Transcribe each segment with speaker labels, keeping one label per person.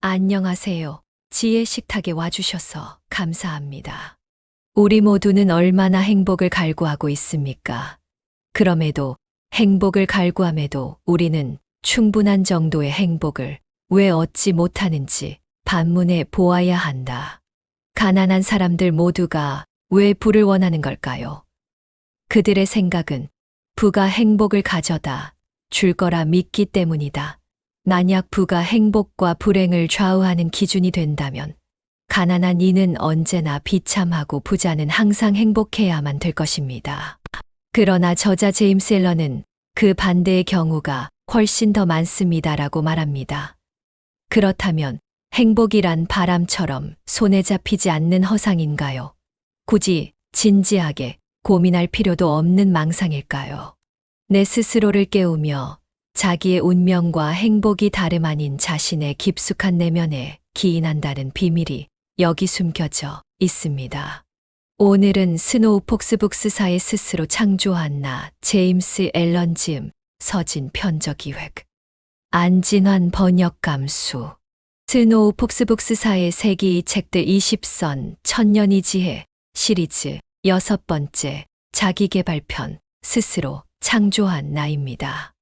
Speaker 1: 안녕하세요. 지혜 식탁에 와주셔서 감사합니다. 우리 모두는 얼마나 행복을 갈구하고 있습니까? 그럼에도 행복을 갈구함에도 우리는 충분한 정도의 행복을 왜 얻지 못하는지 반문해 보아야 한다. 가난한 사람들 모두가 왜 부를 원하는 걸까요? 그들의 생각은 부가 행복을 가져다 줄 거라 믿기 때문이다. 만약 부가 행복과 불행을 좌우하는 기준이 된다면 가난한 이는 언제나 비참하고 부자는 항상 행복해야만 될 것입니다. 그러나 저자 제임스 앨런은 그 반대의 경우가 훨씬 더 많습니다라고 말합니다. 그렇다면 행복이란 바람처럼 손에 잡히지 않는 허상인가요? 굳이 진지하게 고민할 필요도 없는 망상일까요? 내 스스로를 깨우며 자기의 운명과 행복이 다름 아닌 자신의 깊숙한 내면에 기인한다는 비밀이 여기 숨겨져 있습니다. 오늘은 스노우 폭스북스사의 스스로 창조한 나 제임스 앨런 지음 서진 편저기획 안진환 번역 감수 스노우 폭스북스사의 세기 책들 20선 천년이 지혜 시리즈 6번째 자기계발편 스스로 창조한 나입니다.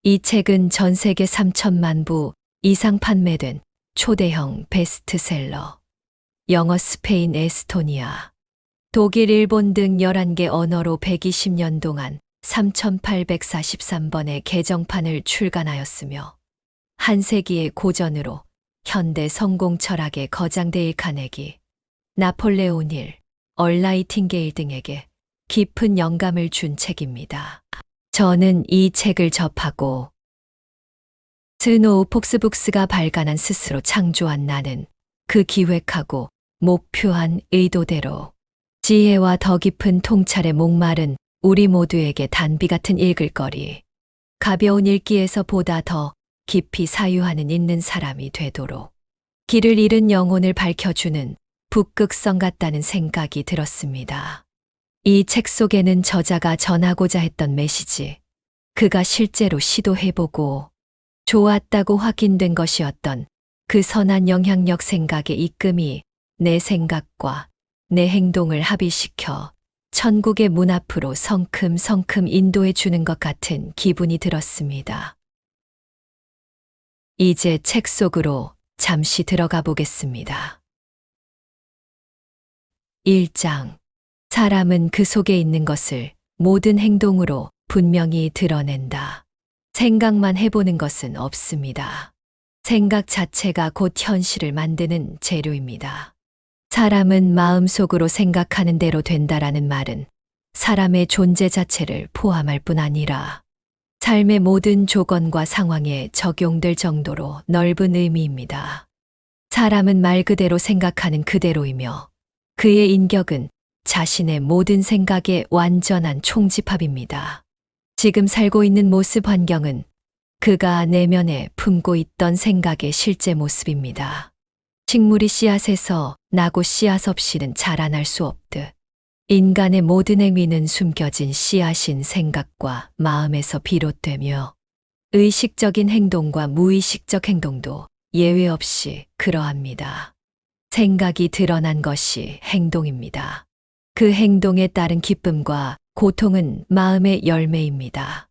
Speaker 1: 이 책은 전 세계 3천만 부 이상 판매된 초대형 베스트셀러. 영어, 스페인, 에스토니아, 독일, 일본 등 11개 언어로 120년 동안 3,843번의 개정판을 출간하였으며 한 세기의 고전으로 현대 성공 철학의 거장데일 카네기, 나폴레온 힐, 얼라이팅게일 등에게 깊은 영감을 준 책입니다. 저는 이 책을 접하고 스노우 폭스북스가 발간한 스스로 창조한 나는 그 기획하고 목표한 의도대로 지혜와 더 깊은 통찰에 목마른 우리 모두에게 단비 같은 읽을거리, 가벼운 읽기에서 보다 더 깊이 사유하는 있는 사람이 되도록 길을 잃은 영혼을 밝혀주는 북극성 같다는 생각이 들었습니다. 이 책 속에는 저자가 전하고자 했던 메시지, 그가 실제로 시도해보고 좋았다고 확인된 것이었던 그 선한 영향력 생각의 이끔이 내 생각과 내 행동을 합의시켜 천국의 문 앞으로 성큼성큼 인도해 주는 것 같은 기분이 들었습니다. 이제 책 속으로 잠시 들어가 보겠습니다. 1장. 사람은 그 속에 있는 것을 모든 행동으로 분명히 드러낸다. 생각만 해보는 것은 없습니다. 생각 자체가 곧 현실을 만드는 재료입니다. 사람은 마음속으로 생각하는 대로 된다라는 말은 사람의 존재 자체를 포함할 뿐 아니라 삶의 모든 조건과 상황에 적용될 정도로 넓은 의미입니다. 사람은 말 그대로 생각하는 그대로이며 그의 인격은 자신의 모든 생각의 완전한 총집합입니다. 지금 살고 있는 모습 환경은 그가 내면에 품고 있던 생각의 실제 모습입니다. 식물이 씨앗에서 나고 씨앗 없이는 자라날 수 없듯 인간의 모든 행위는 숨겨진 씨앗인 생각과 마음에서 비롯되며 의식적인 행동과 무의식적 행동도 예외 없이 그러합니다. 생각이 드러난 것이 행동입니다. 그 행동에 따른 기쁨과 고통은 마음의 열매입니다.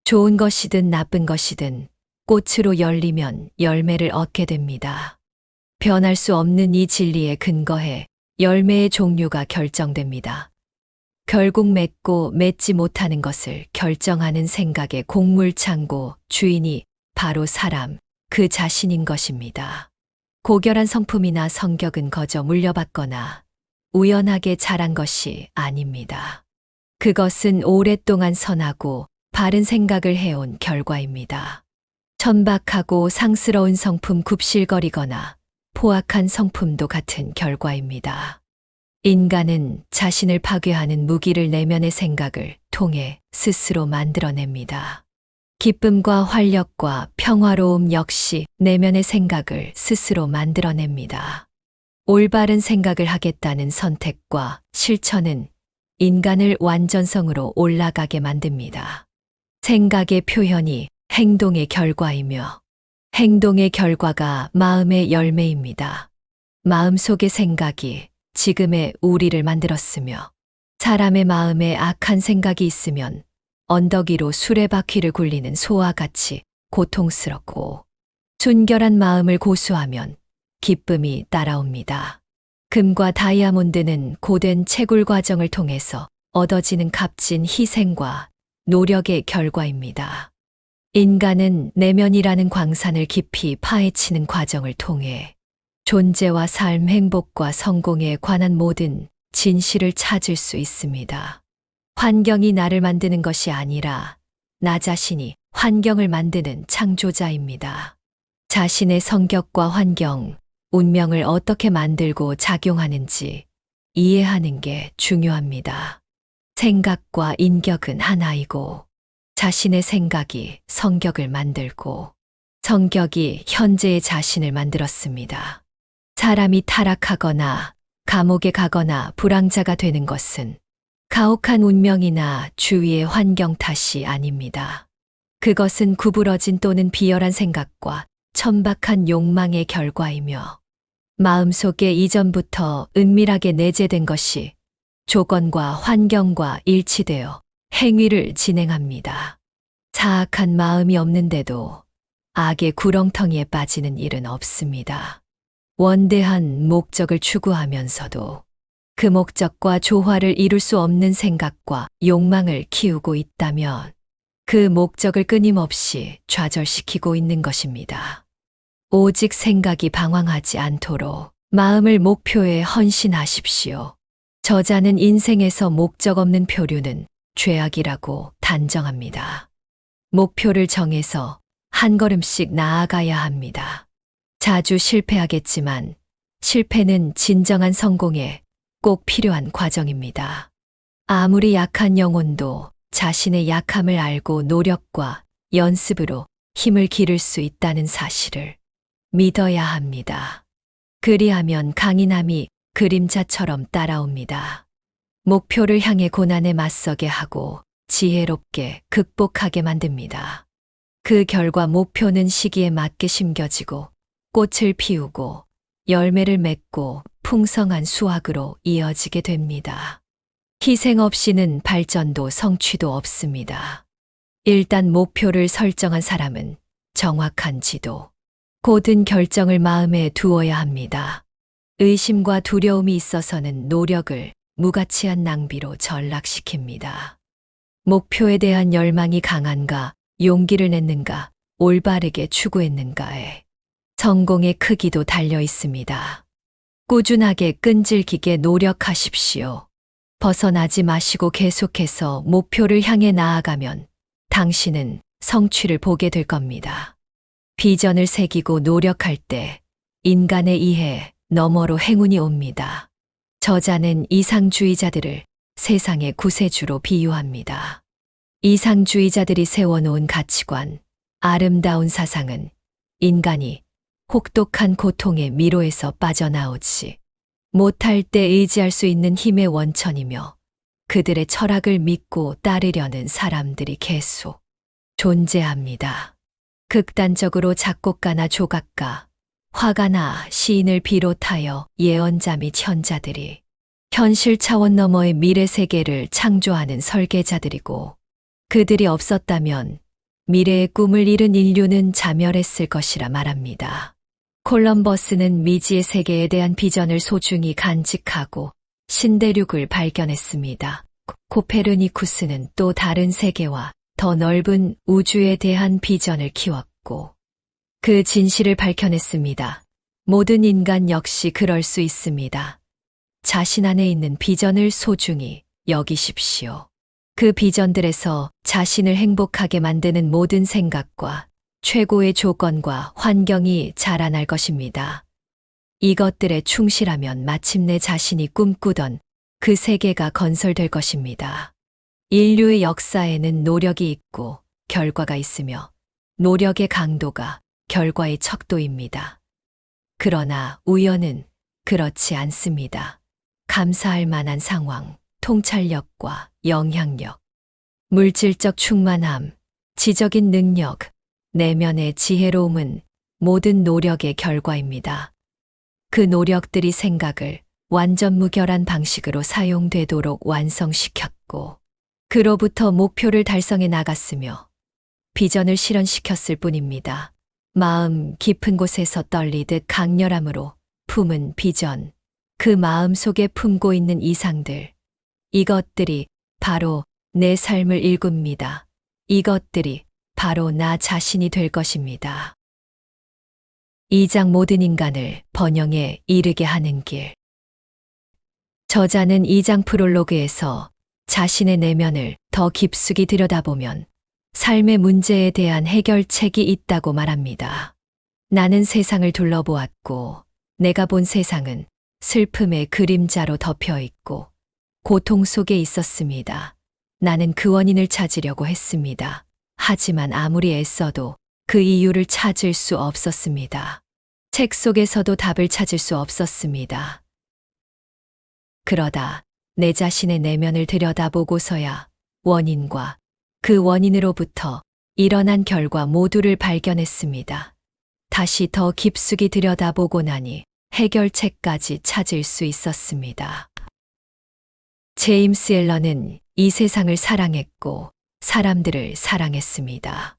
Speaker 1: 좋은 것이든 나쁜 것이든 꽃으로 열리면 열매를 얻게 됩니다. 변할 수 없는 이 진리에 근거해 열매의 종류가 결정됩니다. 결국 맺고 맺지 못하는 것을 결정하는 생각의 곡물창고 주인이 바로 사람, 그 자신인 것입니다. 고결한 성품이나 성격은 거저 물려받거나 우연하게 자란 것이 아닙니다. 그것은 오랫동안 선하고 바른 생각을 해온 결과입니다. 천박하고 상스러운 성품 굽실거리거나 포악한 성품도 같은 결과입니다. 인간은 자신을 파괴하는 무기를 내면의 생각을 통해 스스로 만들어냅니다. 기쁨과 활력과 평화로움 역시 내면의 생각을 스스로 만들어냅니다. 올바른 생각을 하겠다는 선택과 실천은 인간을 완전성으로 올라가게 만듭니다. 생각의 표현이 행동의 결과이며 행동의 결과가 마음의 열매입니다. 마음속의 생각이 지금의 우리를 만들었으며 사람의 마음에 악한 생각이 있으면 언덕 위로 수레바퀴를 굴리는 소와 같이 고통스럽고 순결한 마음을 고수하면 기쁨이 따라옵니다. 금과 다이아몬드는 고된 채굴 과정을 통해서 얻어지는 값진 희생과 노력의 결과입니다. 인간은 내면이라는 광산을 깊이 파헤치는 과정을 통해 존재와 삶, 행복과 성공에 관한 모든 진실을 찾을 수 있습니다. 환경이 나를 만드는 것이 아니라 나 자신이 환경을 만드는 창조자입니다. 자신의 성격과 환경, 운명을 어떻게 만들고 작용하는지 이해하는 게 중요합니다. 생각과 인격은 하나이고 자신의 생각이 성격을 만들고 성격이 현재의 자신을 만들었습니다. 사람이 타락하거나 감옥에 가거나 불황자가 되는 것은 가혹한 운명이나 주위의 환경 탓이 아닙니다. 그것은 구부러진 또는 비열한 생각과 천박한 욕망의 결과이며 마음속에 이전부터 은밀하게 내재된 것이 조건과 환경과 일치되어 행위를 진행합니다. 사악한 마음이 없는데도 악의 구렁텅이에 빠지는 일은 없습니다. 원대한 목적을 추구하면서도 그 목적과 조화를 이룰 수 없는 생각과 욕망을 키우고 있다면 그 목적을 끊임없이 좌절시키고 있는 것입니다. 오직 생각이 방황하지 않도록 마음을 목표에 헌신하십시오. 저자는 인생에서 목적 없는 표류는 죄악이라고 단정합니다. 목표를 정해서 한 걸음씩 나아가야 합니다. 자주 실패하겠지만 실패는 진정한 성공에 꼭 필요한 과정입니다. 아무리 약한 영혼도 자신의 약함을 알고 노력과 연습으로 힘을 기를 수 있다는 사실을 믿어야 합니다. 그리하면 강인함이 그림자처럼 따라옵니다. 목표를 향해 고난에 맞서게 하고 지혜롭게 극복하게 만듭니다. 그 결과 목표는 시기에 맞게 심겨지고 꽃을 피우고 열매를 맺고 풍성한 수확으로 이어지게 됩니다. 희생 없이는 발전도 성취도 없습니다. 일단 목표를 설정한 사람은 정확한 지도, 고든 결정을 마음에 두어야 합니다. 의심과 두려움이 있어서는 노력을 무가치한 낭비로 전락시킵니다. 목표에 대한 열망이 강한가, 용기를 냈는가, 올바르게 추구했는가에 성공의 크기도 달려 있습니다. 꾸준하게 끈질기게 노력하십시오. 벗어나지 마시고 계속해서 목표를 향해 나아가면 당신은 성취를 보게 될 겁니다. 비전을 새기고 노력할 때 인간의 이해 너머로 행운이 옵니다. 저자는 이상주의자들을 세상의 구세주로 비유합니다. 이상주의자들이 세워놓은 가치관, 아름다운 사상은 인간이 혹독한 고통의 미로에서 빠져나오지 못할 때 의지할 수 있는 힘의 원천이며 그들의 철학을 믿고 따르려는 사람들이 계속 존재합니다. 극단적으로 작곡가나 조각가, 화가나 시인을 비롯하여 예언자 및 현자들이 현실 차원 너머의 미래 세계를 창조하는 설계자들이고 그들이 없었다면 미래의 꿈을 이룬 인류는 자멸했을 것이라 말합니다. 콜럼버스는 미지의 세계에 대한 비전을 소중히 간직하고 신대륙을 발견했습니다. 코페르니쿠스는 또 다른 세계와 더 넓은 우주에 대한 비전을 키웠고 그 진실을 밝혀냈습니다. 모든 인간 역시 그럴 수 있습니다. 자신 안에 있는 비전을 소중히 여기십시오. 그 비전들에서 자신을 행복하게 만드는 모든 생각과 최고의 조건과 환경이 자라날 것입니다. 이것들에 충실하면 마침내 자신이 꿈꾸던 그 세계가 건설될 것입니다. 인류의 역사에는 노력이 있고 결과가 있으며 노력의 강도가 결과의 척도입니다. 그러나 우연은 그렇지 않습니다. 감사할 만한 상황, 통찰력과 영향력, 물질적 충만함, 지적인 능력, 내면의 지혜로움은 모든 노력의 결과입니다. 그 노력들이 생각을 완전 무결한 방식으로 사용되도록 완성시켰고, 그로부터 목표를 달성해 나갔으며, 비전을 실현시켰을 뿐입니다. 마음 깊은 곳에서 떨리듯 강렬함으로 품은 비전, 그 마음 속에 품고 있는 이상들, 이것들이 바로 내 삶을 일굽니다. 이것들이 바로 나 자신이 될 것입니다. 2장 모든 인간을 번영에 이르게 하는 길. 저자는 2장 프롤로그에서 자신의 내면을 더 깊숙이 들여다보면 삶의 문제에 대한 해결책이 있다고 말합니다. 나는 세상을 둘러보았고 내가 본 세상은 슬픔의 그림자로 덮여 있고 고통 속에 있었습니다. 나는 그 원인을 찾으려고 했습니다. 하지만 아무리 애써도 그 이유를 찾을 수 없었습니다. 책 속에서도 답을 찾을 수 없었습니다. 그러다 내 자신의 내면을 들여다보고서야 원인과 그 원인으로부터 일어난 결과 모두를 발견했습니다. 다시 더 깊숙이 들여다보고 나니 해결책까지 찾을 수 있었습니다. 제임스 앨런은 이 세상을 사랑했고 사람들을 사랑했습니다.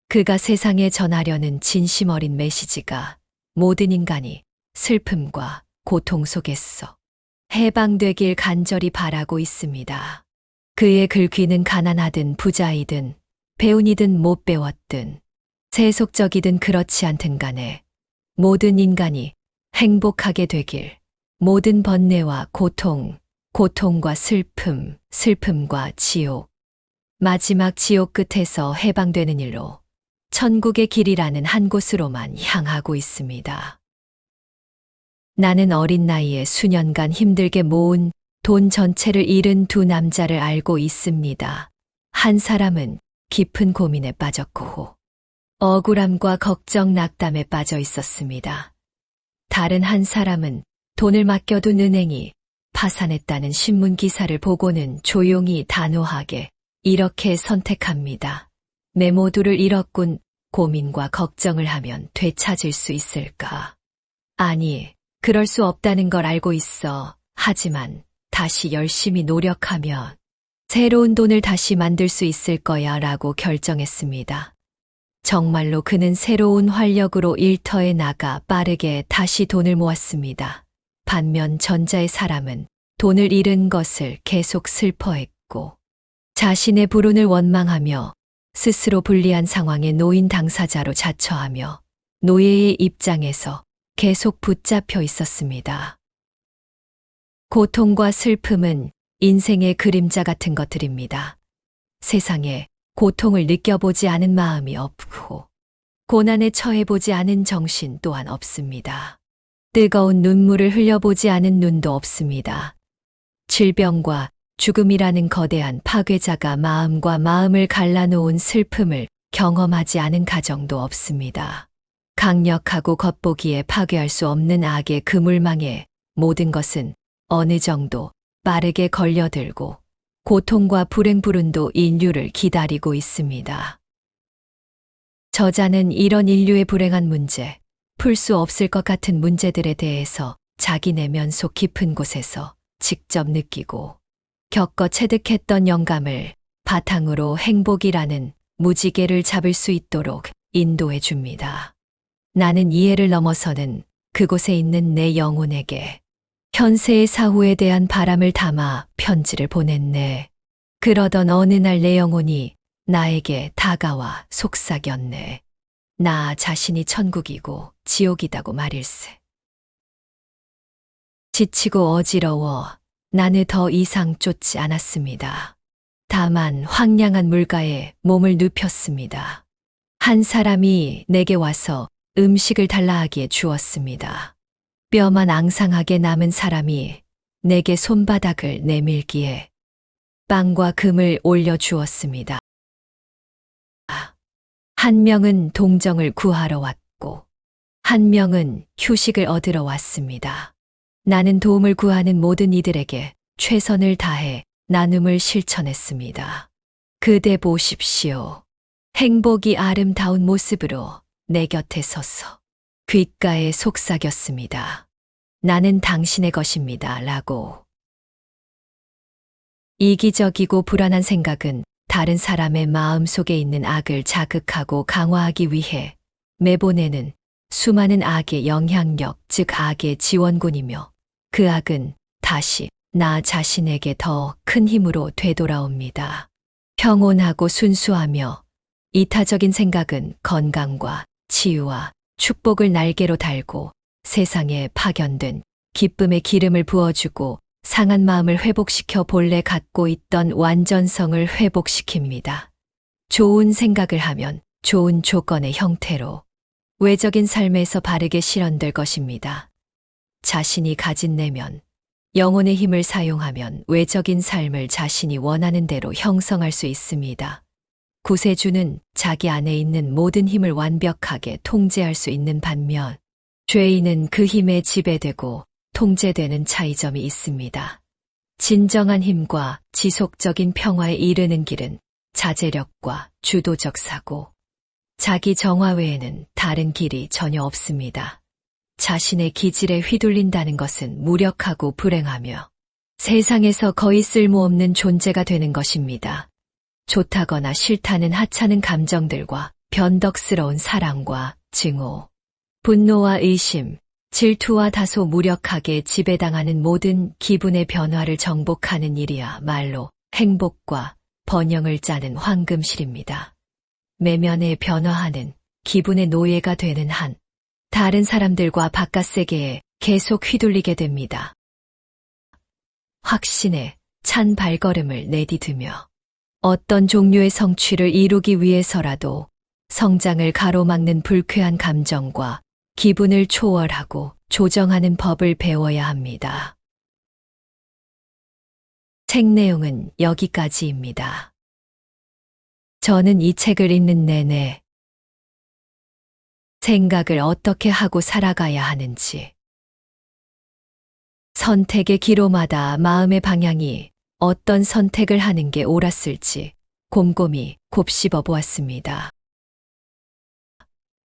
Speaker 1: 그가 세상에 전하려는 진심 어린 메시지가 모든 인간이 슬픔과 고통 속에서 해방되길 간절히 바라고 있습니다. 그의 글귀는 가난하든 부자이든 배운이든 못 배웠든 세속적이든 그렇지 않든 간에 모든 인간이 행복하게 되길, 모든 번뇌와 고통, 고통과 슬픔, 슬픔과 지옥, 마지막 지옥 끝에서 해방되는 일로 천국의 길이라는 한 곳으로만 향하고 있습니다. 나는 어린 나이에 수년간 힘들게 모은 돈 전체를 잃은 두 남자를 알고 있습니다. 한 사람은 깊은 고민에 빠졌고 억울함과 걱정 낙담에 빠져 있었습니다. 다른 한 사람은 돈을 맡겨둔 은행이 파산했다는 신문 기사를 보고는 조용히 단호하게 이렇게 선택합니다. 내 모두를 잃었군. 고민과 걱정을 하면 되찾을 수 있을까? 아니, 그럴 수 없다는 걸 알고 있어. 하지만 다시 열심히 노력하면 새로운 돈을 다시 만들 수 있을 거야 라고 결정했습니다. 정말로 그는 새로운 활력으로 일터에 나가 빠르게 다시 돈을 모았습니다. 반면 전자의 사람은 돈을 잃은 것을 계속 슬퍼했고 자신의 불운을 원망하며 스스로 불리한 상황에 놓인 당사자로 자처하며 노예의 입장에서 계속 붙잡혀 있었습니다. 고통과 슬픔은 인생의 그림자 같은 것들입니다. 세상에 고통을 느껴보지 않은 마음이 없고 고난에 처해보지 않은 정신 또한 없습니다. 뜨거운 눈물을 흘려보지 않은 눈도 없습니다. 질병과 죽음이라는 거대한 파괴자가 마음과 마음을 갈라놓은 슬픔을 경험하지 않은 가정도 없습니다. 강력하고 겉보기에 파괴할 수 없는 악의 그물망에 모든 것은 어느 정도 빠르게 걸려들고 고통과 불행불운도 인류를 기다리고 있습니다. 저자는 이런 인류의 불행한 문제, 풀 수 없을 것 같은 문제들에 대해서 자기 내면 속 깊은 곳에서 직접 느끼고 겪어 체득했던 영감을 바탕으로 행복이라는 무지개를 잡을 수 있도록 인도해 줍니다. 나는 이해를 넘어서는 그곳에 있는 내 영혼에게 현세의 사후에 대한 바람을 담아 편지를 보냈네. 그러던 어느 날 내 영혼이 나에게 다가와 속삭였네. 나 자신이 천국이고 지옥이다고 말일세. 지치고 어지러워 나는 더 이상 쫓지 않았습니다. 다만 황량한 물가에 몸을 눕혔습니다. 한 사람이 내게 와서 음식을 달라 하기에 주었습니다. 뼈만 앙상하게 남은 사람이 내게 손바닥을 내밀기에 빵과 금을 올려주었습니다. 한 명은 동정을 구하러 왔고 한 명은 휴식을 얻으러 왔습니다. 나는 도움을 구하는 모든 이들에게 최선을 다해 나눔을 실천했습니다. 그대 보십시오. 행복이 아름다운 모습으로 내 곁에 서서 귓가에 속삭였습니다. 나는 당신의 것입니다. 라고. 이기적이고 불안한 생각은 다른 사람의 마음 속에 있는 악을 자극하고 강화하기 위해 내보내는 수많은 악의 영향력, 즉 악의 지원군이며 그 악은 다시 나 자신에게 더 큰 힘으로 되돌아옵니다. 평온하고 순수하며 이타적인 생각은 건강과 치유와 축복을 날개로 달고 세상에 파견된 기쁨의 기름을 부어주고 상한 마음을 회복시켜 본래 갖고 있던 완전성을 회복시킵니다. 좋은 생각을 하면 좋은 조건의 형태로 외적인 삶에서 바르게 실현될 것입니다. 자신이 가진 내면, 영혼의 힘을 사용하면 외적인 삶을 자신이 원하는 대로 형성할 수 있습니다. 구세주는 자기 안에 있는 모든 힘을 완벽하게 통제할 수 있는 반면, 죄인은 그 힘에 지배되고 통제되는 차이점이 있습니다. 진정한 힘과 지속적인 평화에 이르는 길은 자제력과 주도적 사고, 자기 정화 외에는 다른 길이 전혀 없습니다. 자신의 기질에 휘둘린다는 것은 무력하고 불행하며 세상에서 거의 쓸모없는 존재가 되는 것입니다. 좋다거나 싫다는 하찮은 감정들과 변덕스러운 사랑과 증오, 분노와 의심, 질투와 다소 무력하게 지배당하는 모든 기분의 변화를 정복하는 일이야말로 행복과 번영을 짜는 황금실입니다. 내면에 변화하는 기분의 노예가 되는 한, 다른 사람들과 바깥 세계에 계속 휘둘리게 됩니다. 확신에 찬 발걸음을 내디디며 어떤 종류의 성취를 이루기 위해서라도 성장을 가로막는 불쾌한 감정과 기분을 초월하고 조정하는 법을 배워야 합니다. 책 내용은 여기까지입니다. 저는 이 책을 읽는 내내 생각을 어떻게 하고 살아가야 하는지, 선택의 기로마다 마음의 방향이 어떤 선택을 하는 게 옳았을지 곰곰이 곱씹어 보았습니다.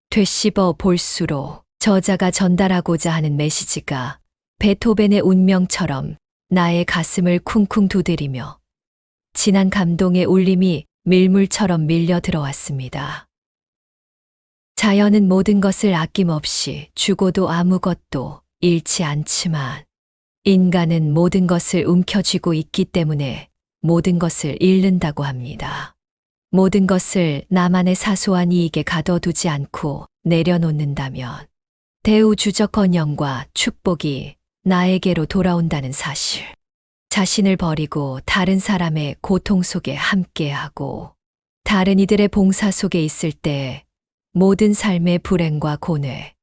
Speaker 1: 되씹어 볼수록 저자가 전달하고자 하는 메시지가 베토벤의 운명처럼 나의 가슴을 쿵쿵 두드리며 진한 감동의 울림이 밀물처럼 밀려 들어왔습니다. 자연은 모든 것을 아낌없이 주고도 아무것도 잃지 않지만 인간은 모든 것을 움켜쥐고 있기 때문에 모든 것을 잃는다고 합니다. 모든 것을 나만의 사소한 이익에 가둬두지 않고 내려놓는다면 대우주적 번영과 축복이 나에게로 돌아온다는 사실. 자신을 버리고 다른 사람의 고통 속에 함께하고 다른 이들의 봉사 속에 있을 때 모든 삶의 불행과 고뇌,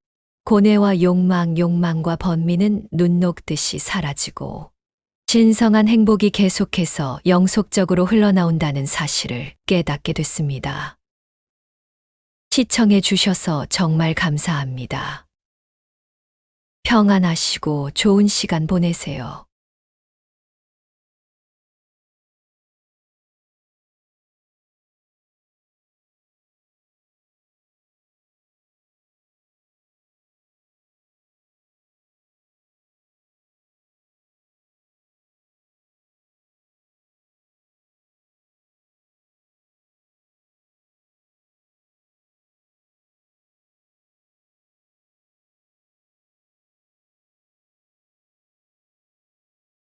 Speaker 1: 고뇌와 욕망, 욕망과 번민은 눈 녹듯이 사라지고 신성한 행복이 계속해서 영속적으로 흘러나온다는 사실을 깨닫게 됐습니다. 시청해 주셔서 정말 감사합니다. 평안하시고 좋은 시간 보내세요.